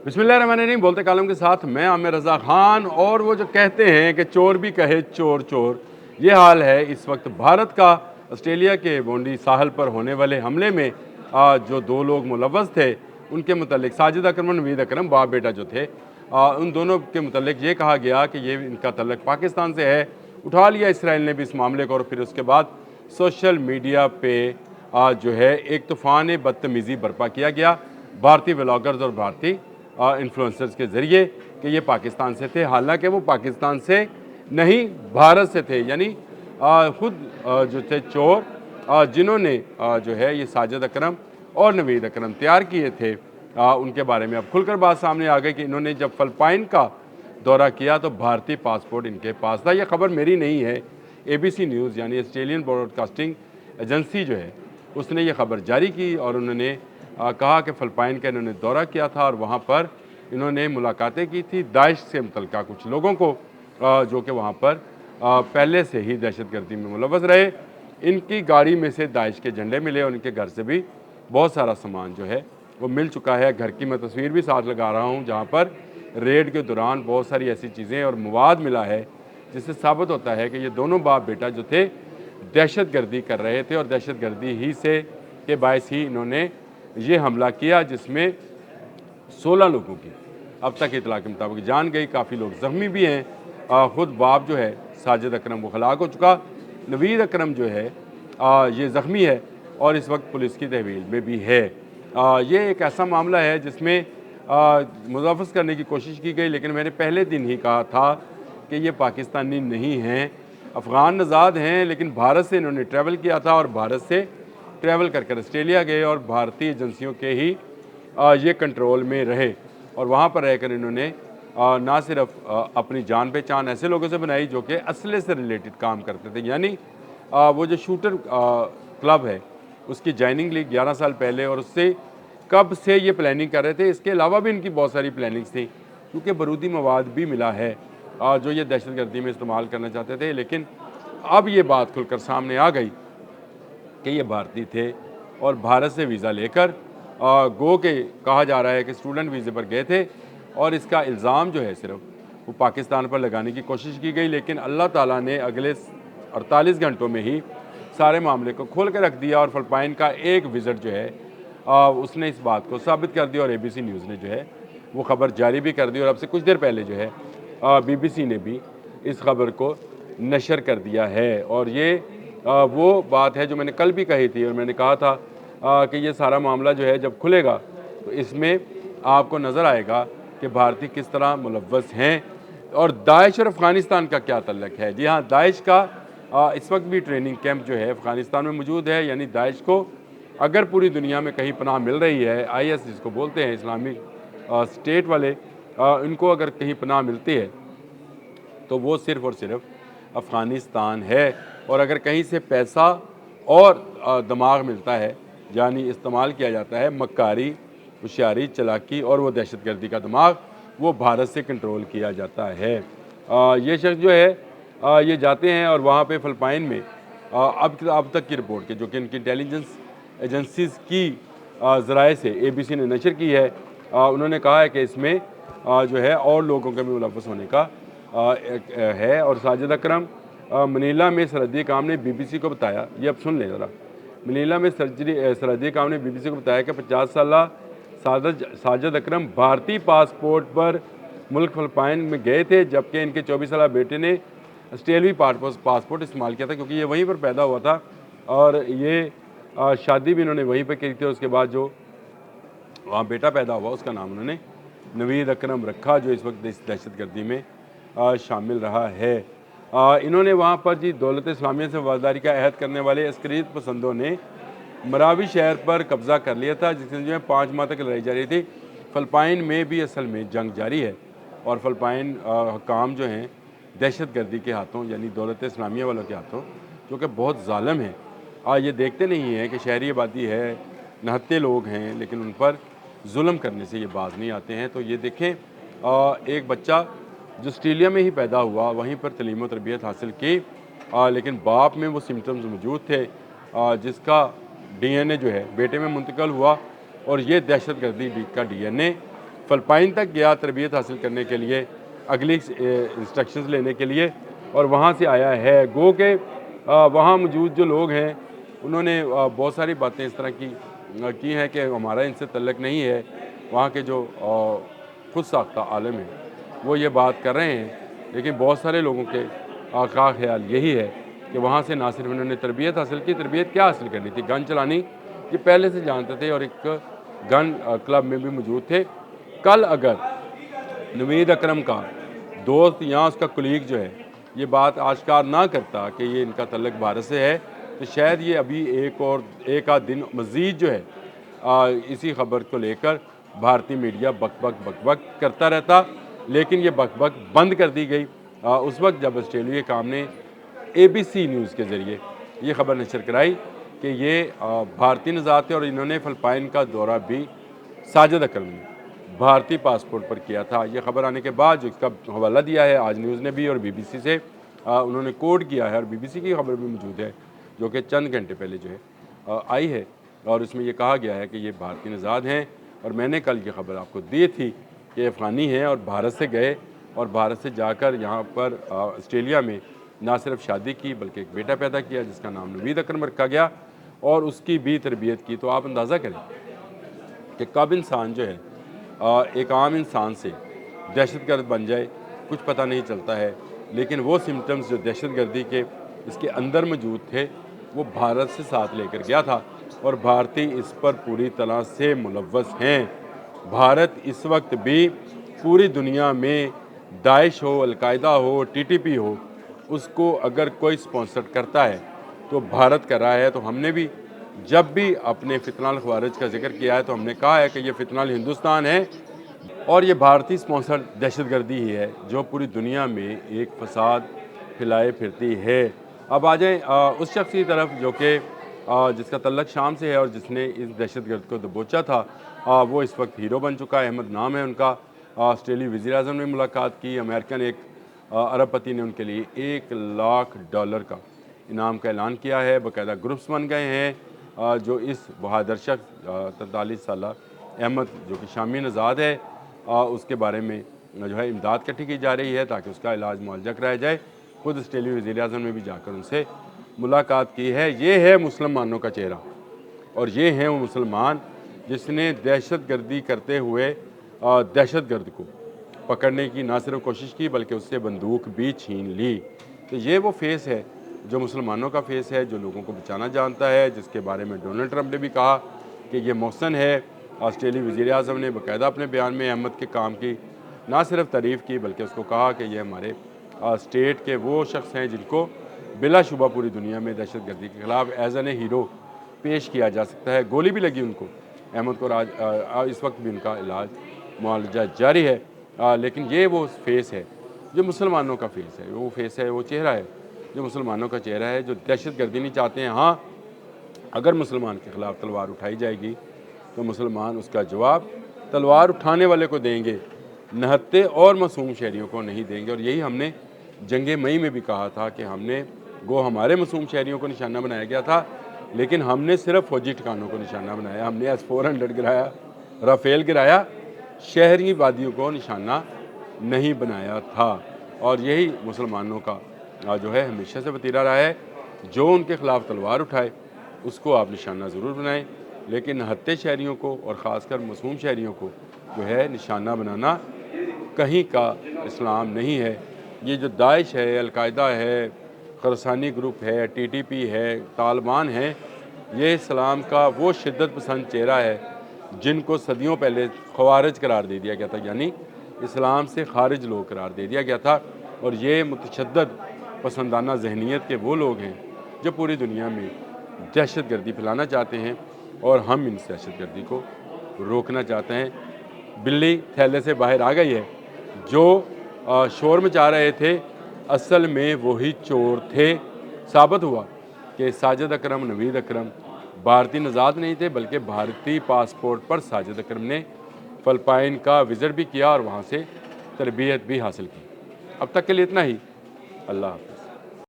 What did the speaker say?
बिस्मिल्लाहिर्रहमानिर्रहीम। बोलते कालम के साथ मैं आमिर रज़ा ख़ान। और वो जो कहते हैं कि चोर भी कहे चोर चोर, ये हाल है इस वक्त भारत का। ऑस्ट्रेलिया के बोंडी साहल पर होने वाले हमले में जो दो लोग मुलव्वस थे उनके मुतल्लिक साजिद अकरम और नवीद अकरम बाप बेटा जो थे, उन दोनों के मुतल्लिक ये कहा गया कि ये इनका तल्लक पाकिस्तान से है। उठा लिया इसराइल ने भी इस मामले को और फिर उसके बाद सोशल मीडिया पे जो है एक तूफ़ान बदतमीज़ी बर्पा किया गया भारतीय व्लॉगर्स और भारतीय इन्फ्लुएंसर्स के ज़रिए कि ये पाकिस्तान से थे, हालांकि वो पाकिस्तान से नहीं भारत से थे। यानी खुद जो थे चोर, जिन्होंने जो है ये साजिद अकरम और नवीद अकरम तैयार किए थे, उनके बारे में अब खुलकर बात सामने आ गई कि इन्होंने जब फ़िलिपाइन का दौरा किया तो भारतीय पासपोर्ट इनके पास था। यह खबर मेरी नहीं है, ABC न्यूज़ यानी ऑस्ट्रेलियन ब्रॉडकास्टिंग एजेंसी जो है उसने ये खबर जारी की और उन्होंने कहा कि फ़िलिपाइन का इन्होंने दौरा किया था और वहाँ पर इन्होंने मुलाकातें की थी दाइश से मुतल्लिक़ा कुछ लोगों को, जो कि वहाँ पर पहले से ही दहशतगर्दी में मुलव्वस रहे। इनकी गाड़ी में से दाइश के झंडे मिले और इनके घर से भी बहुत सारा सामान जो है वो मिल चुका है। घर की मैं तस्वीर भी साथ लगा रहा हूँ जहाँ पर रेड के दौरान बहुत सारी ऐसी चीज़ें और मवाद मिला है जिससे साबित होता है कि ये दोनों बाप बेटा जो थे दहशतगर्दी कर रहे थे और दहशतगर्दी ही से के बायस ही इन्होंने ये हमला किया जिसमें 16 लोगों की अब तक इतला के मुताबिक जान गई। काफ़ी लोग ज़ख्मी भी हैं। ख़ुद बाप जो है साजिद अकरम वो हलाक हो चुका, नवीद अकरम जो है ये ज़ख्मी है और इस वक्त पुलिस की तहवील में भी है। ये एक ऐसा मामला है जिसमें मुज़ाफ़स करने की कोशिश की गई, लेकिन मैंने पहले दिन ही कहा था कि ये पाकिस्तानी नहीं हैं, अफ़गान नज़ाद हैं, लेकिन भारत से इन्होंने ट्रैवल किया था और भारत से ट्रैवल कर ऑस्ट्रेलिया गए और भारतीय एजेंसियों के ही ये कंट्रोल में रहे और वहाँ पर रहकर इन्होंने ना सिर्फ अपनी जान पहचान ऐसे लोगों से बनाई जो कि असले से रिलेटेड काम करते थे। यानी वो जो शूटर क्लब है उसकी जॉइनिंग ली 11 साल पहले और उससे कब से ये प्लानिंग कर रहे थे। इसके अलावा भी इनकी बहुत सारी प्लानिंग्स थी क्योंकि बारूदी मवाद भी मिला है जो ये दहशतगर्दी में इस्तेमाल करना चाहते थे। लेकिन अब ये बात खुलकर सामने आ गई कि ये भारतीय थे और भारत से वीज़ा लेकर गो के कहा जा रहा है कि स्टूडेंट वीज़े पर गए थे और इसका इल्ज़ाम जो है सिर्फ वो पाकिस्तान पर लगाने की कोशिश की गई। लेकिन अल्लाह ताला ने अगले 48 घंटों में ही सारे मामले को खोल कर रख दिया और फ़िलिपाइन का एक विज़िट जो है उसने इस बात को साबित कर दिया और ABC न्यूज़ ने जो है वो ख़बर जारी भी कर दी और अब से कुछ देर पहले जो है BBC ने भी इस खबर को नशर कर दिया है। और ये वो बात है जो मैंने कल भी कही थी और मैंने कहा था कि ये सारा मामला जो है जब खुलेगा तो इसमें आपको नज़र आएगा कि भारतीय किस तरह मुलव्वस हैं और दाइश और अफ़गानिस्तान का क्या तल्लक है। जी हाँ, दाइश का इस वक्त भी ट्रेनिंग कैंप जो है अफ़गानिस्तान में मौजूद है। यानी दाइश को अगर पूरी दुनिया में कहीं पनाह मिल रही है, IS जिसको बोलते हैं इस्लामिक स्टेट वाले, इनको अगर कहीं पनाह मिलती है तो वो सिर्फ़ और सिर्फ अफ़गानिस्तान है। और अगर कहीं से पैसा और दिमाग मिलता है यानी इस्तेमाल किया जाता है मक्कारी, होशियारी, चालाकी और वो दहशतगर्दी का दिमाग, वो भारत से कंट्रोल किया जाता है। ये शख्स जो है ये जाते हैं और वहाँ पे फ़िलिपाइन में अब तक की रिपोर्ट के जो कि इनकी इंटेलिजेंस एजेंसीज़ की ज़राए से ABC ने नशर की है, उन्होंने कहा है कि इसमें जो है और लोगों के भी मुलव्वस होने का है। और साजिद अकरम मनीला में सरहदी काम ने BBC को बताया, ये अब सुन लें ज़रा। मनीला में सरहदी काम ने BBC को बताया कि 50 साला साजिद अकरम भारतीय पासपोर्ट पर मुल्क फ़िलिपाइन में गए थे, जबकि इनके 24 साला बेटे ने ऑस्ट्रेलियाई पासपोर्ट इस्तेमाल किया था क्योंकि ये वहीं पर पैदा हुआ था और ये शादी भी इन्होंने वहीं पर की थी। उसके बाद जो वहाँ बेटा पैदा हुआ उसका नाम उन्होंने नवीद अकरम रखा, जो इस वक्त इस दहशतगर्दी में शामिल रहा है। इन्होंने वहाँ पर जी दौलत इस्लामिया से वफादारी का अहद करने वाले अस्करियत पसंदों ने मरावी शहर पर कब्ज़ा कर लिया था, जिसके में 5 माह तक लड़ाई जारी थी। फ़िलिपाइन में भी असल में जंग जारी है और फ़िलिपाइन हुकाम जो हैं दहशतगर्दी के हाथों यानी दौलत इस्लामिया वालों के हाथों, जो कि बहुत ज़ालिम है, ये देखते नहीं हैं कि शहरी आबादी है, नहत्ते लोग हैं, लेकिन उन पर जुल्म करने से ये बाज नहीं आते हैं। तो ये देखें, एक बच्चा जो ऑस्ट्रेलिया में ही पैदा हुआ, वहीं पर तलीम व तरबियत हासिल की, लेकिन बाप में वो सिम्टम्स मौजूद थे जिसका DNA जो है बेटे में मुंतकिल हुआ और ये दहशतगर्दी का DNA फ़िलिपाइन तक गया तरबियत हासिल करने के लिए, अगली इंस्ट्रक्शंस लेने के लिए, और वहाँ से आया है। गो के वहाँ मौजूद जो लोग हैं उन्होंने बहुत सारी बातें इस तरह की हैं कि हमारा इनसे तल्लुक़ नहीं है। वहाँ के जो खुद साख्ता आलिम हैं वो ये बात कर रहे हैं, लेकिन बहुत सारे लोगों के का ख्याल यही है कि वहाँ से ना सिर्फ उन्होंने तरबियत हासिल की, तरबियत क्या हासिल करनी थी, गन चलानी, ये पहले से जानते थे और एक गन क्लब में भी मौजूद थे। कल अगर नवीद अकरम का दोस्त या उसका कुलीग जो है ये बात आश्कार ना करता कि ये इनका तल्लुक़ भारत से है, तो शायद ये अभी एक आध दिन मज़ीद जो है इसी खबर को लेकर भारतीय मीडिया बक करता रहता, लेकिन ये बक बंद कर दी गई उस वक्त जब ऑस्ट्रेलिया काम ने ABC न्यूज़ के ज़रिए ये खबर नशर कराई कि ये भारतीय नज़ात थे और इन्होंने फ़िलिपाइन का दौरा भी साजिद अकरम ने भारतीय पासपोर्ट पर किया था। ये खबर आने के बाद जो इसका हवाला दिया है आज न्यूज़ ने भी और BBC से उन्होंने कोट किया है, और BBC की खबर भी मौजूद है जो कि चंद घंटे पहले जो है आई है, और इसमें यह कहा गया है कि ये भारतीय नज़ाद हैं। और मैंने कल ये खबर आपको दी थी कि अफ़गानी हैं और भारत से गए और भारत से जाकर यहाँ पर ऑस्ट्रेलिया में ना सिर्फ शादी की बल्कि एक बेटा पैदा किया जिसका नाम नवीद अकरम रखा गया और उसकी भी तरबियत की। तो आप अंदाज़ा करें कि कब इंसान जो है एक आम इंसान से दहशतगर्द बन जाए, कुछ पता नहीं चलता है। लेकिन वो सिम्टम्स जो दहशतगर्दी के इसके अंदर मौजूद थे वो भारत से साथ लेकर गया था, और भारतीय इस पर पूरी तरह से मुलव्वस हैं। भारत इस वक्त भी पूरी दुनिया में दाइश हो, अलकायदा हो, TTP हो, उसको अगर कोई स्पॉन्सर करता है तो भारत कर रहा है। तो हमने भी जब भी अपने फितनाल ख़वारिज का जिक्र किया है तो हमने कहा है कि ये फितनाल हिंदुस्तान है और ये भारतीय स्पॉन्सर दहशतगर्दी ही है जो पूरी दुनिया में एक फसाद फैलाए फिरती है। अब आ जाएँ उस शख्स की तरफ जो कि जिसका तल्लुक़ शाम से है और जिसने इस दहशतगर्द को दबोचा था। वो इस वक्त हीरो बन चुका है, अहमद नाम है उनका। ऑस्ट्रेलियाई वज़ीर-ए-आज़म ने मुलाकात की, अमेरिकन एक अरबपति ने उनके लिए $1 लाख का इनाम का ऐलान किया है, बाकायदा ग्रुप्स बन गए हैं जो इस बहादुर शख्स 43 साला अहमद जो कि शामी नज़ाद है उसके बारे में जो है इमदाद इकट्ठी की जा रही है ताकि उसका इलाज मुआवजा कराया जाए। खुद ऑस्ट्रेलियाई वज़ीर-ए-आज़म ने भी जाकर उनसे मुलाकात की है। ये है मुसलमानों का चेहरा और ये हैं वो मुसलमान जिसने दहशतगर्दी करते हुए दहशतगर्द को पकड़ने की ना सिर्फ कोशिश की बल्कि उससे बंदूक भी छीन ली। तो ये वो फेस है जो मुसलमानों का फेस है, जो लोगों को बचाना जानता है, जिसके बारे में डोनाल्ड ट्रंप ने भी कहा कि ये मोहसन है। ऑस्ट्रेलियाई वज़ीर-ए-आज़म ने बाकायदा अपने बयान में अहमद के काम की ना सिर्फ तारीफ़ की बल्कि उसको कहा कि ये हमारे स्टेट के वो शख्स हैं जिनको बिलाशुबा पूरी दुनिया में दहशतगर्दी के ख़िलाफ़ एज़ एन हीरो पेश किया जा सकता है। गोली भी लगी उनको अहमद को, आज इस वक्त भी उनका इलाज मुआवजा जारी है। लेकिन ये वो फेस है जो मुसलमानों का फेस है, वो फेस है, वो चेहरा है जो मुसलमानों का चेहरा है, जो दहशतगर्दी नहीं चाहते हैं। हाँ, अगर मुसलमान के ख़िलाफ़ तलवार उठाई जाएगी तो मुसलमान उसका जवाब तलवार उठाने वाले को देंगे, नहत्ते और मासूम शहरियों को नहीं देंगे। और यही हमने जंग मई में भी कहा था कि हमारे मासूम शहरियों को निशाना बनाया गया था, लेकिन हमने सिर्फ फौजी ठिकानों को निशाना बनाया। हमने S-400 गिराया, राफेल गिराया, शहरी वादियों को निशाना नहीं बनाया था। और यही मुसलमानों का जो है हमेशा से वतीरा रहा है, जो उनके ख़िलाफ़ तलवार उठाए उसको आप निशाना ज़रूर बनाएं, लेकिन हत्ते शहरियों को और ख़ासकर मासूम शहरियों को जो है निशाना बनाना कहीं का इस्लाम नहीं है। ये जो दाइश है, अलकायदा है, खरसानी ग्रुप है, TTP है, तालिबान है, ये इस्लाम का वो शिद्दत पसंद चेहरा है जिनको सदियों पहले ख़वारिज करार दे दिया गया था, यानी इस्लाम से खारिज लोग करार दे दिया गया था। और ये मुतशद्दद पसंदाना जहनीत के वो लोग हैं जो पूरी दुनिया में दहशतगर्दी फैलाना चाहते हैं और हम इन दहशतगर्दी को रोकना चाहते हैं। बिल्ली थैले से बाहर आ गई है। जो शोर मचा रहे थे असल में वही चोर थे। साबित हुआ कि साजिद अकरम, नवीद अकरम भारतीय नज़ाद नहीं थे बल्कि भारतीय पासपोर्ट पर साजिद अकरम ने फ़िलिपाइन का विज़िट भी किया और वहाँ से तरबियत भी हासिल की। अब तक के लिए इतना ही। अल्लाह हाफ़िज़।